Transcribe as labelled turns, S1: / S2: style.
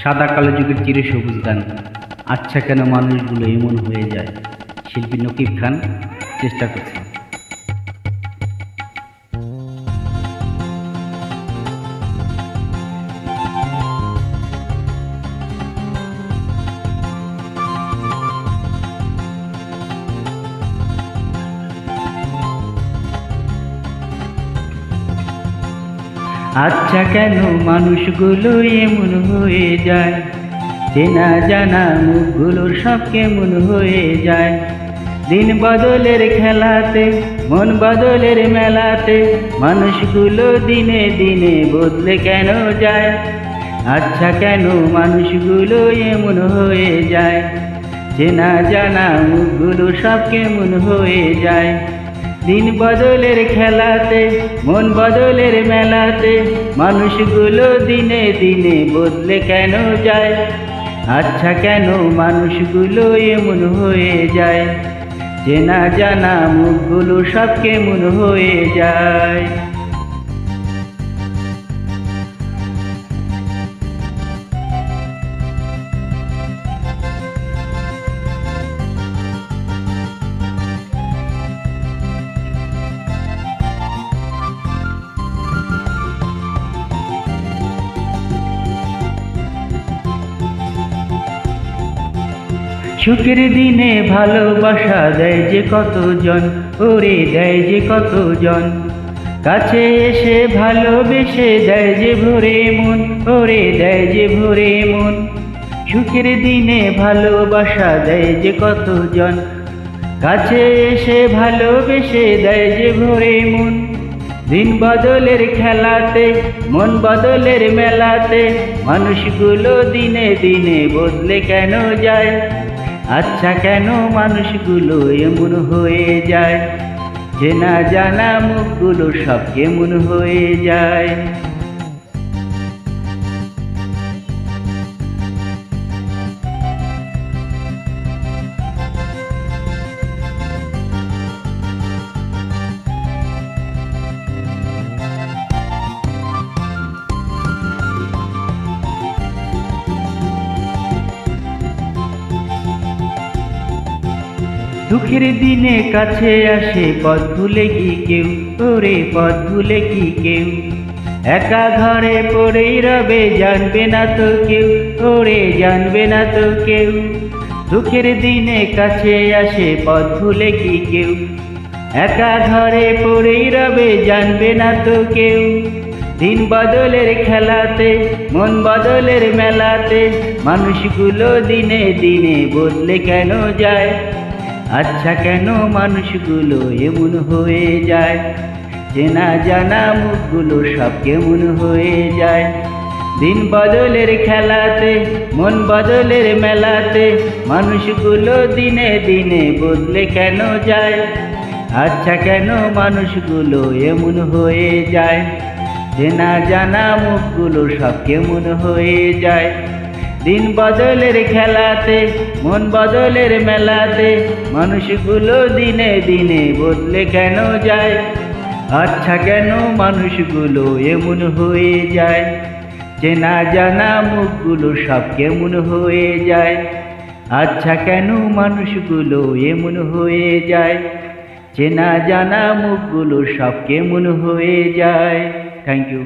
S1: সাদা কালো যুগের চিরসবুজ গান আচ্ছা কেন মানুষগুলো এমন হয়ে যায়। শিল্পী নকিব খান চেষ্টা করছেন। আচ্ছা কেন মানুষগুলো এমন হয়ে যায়, চেনা জানা মুখগুলোর সব কেমন হয়ে যায়। দিন বদলের খেলাতে মন বদলের মেলাতে মানুষগুলো দিনে দিনে বদলে কেন যায়। আচ্ছা কেন মানুষগুলো এমন হয়ে যায়, চেনা জানা মুখগুলো সব কেমন হয়ে যায়। দিন বদলের খেলাতে মন বদলের মেলাতে মানুষগুলো দিনে দিনে বদলে কেন যায়। আচ্ছা কেন মানুষগুলো এমন হয়ে যায়, চেনা জানা মুখগুলো সব কেমন হয়ে যায়। সুখের দিনে ভালোবাসা দেয় যে কতজন, ওরে দেয় যে কতজন। কাছে এসে ভালোবেসে দেয় যে ভরে মন, ওরে দেয় যে ভরে মন। সুখের দিনে ভালোবাসা দেয় যে কতজন, কাছে এসে ভালোবেসে দেয় যে ভরে মন। দিন বদলের খেলাতে মন বদলের মেলাতে মানুষগুলো দিনে দিনে বদলে কেন যায়। আচ্ছা কেন মানুষগুলো এমন হয়ে যায়, চেনা জানা মুখগুলো সব কেমন হয়ে যায়। দুঃখের দিনে কাছে আসে পথ ভুলে কি কেউ, ওরে পথ ভুলে কি কেউ। একা ঘরে পড়েই রবে জানবে না তো কেউ, ওরে জানবে না তো কেউ। দুঃখের দিনে কাছে আসে পথ ভুলে কি কেউ, একা ঘরে পড়েই রবে জানবে না তো কেউ। দিন বদলের খেলাতে মন বদলের মেলাতে মানুষগুলো দিনে দিনে বদলে কেন যায়। আচ্ছা কেন মানুষগুলো এমন হয়ে যায়, চেনা জানা মুখগুলো সব কেমন হয়ে যায়। দিন বদলের খেলাতে মন বদলের মেলাতে মানুষগুলো দিনে দিনে বদলে কেন যায়। আচ্ছা কেন মানুষগুলো এমন হয়ে যায়, চেনা জানা মুখগুলো সব কেমন হয়ে যায়। দিন বদলের খেলাতে মন বদলের মেলাতে মানুষগুলো দিনে দিনে বদলে কেন যায়। আচ্ছা কেন মানুষগুলো এমন হয়ে যায়, চেনা জানা মুখগুলো সব কেমন হয়ে যায়। আচ্ছা কেন মানুষগুলো এমন হয়ে যায়, চেনা জানা মুখগুলো সব কেমন হয়ে যায়। Thank you.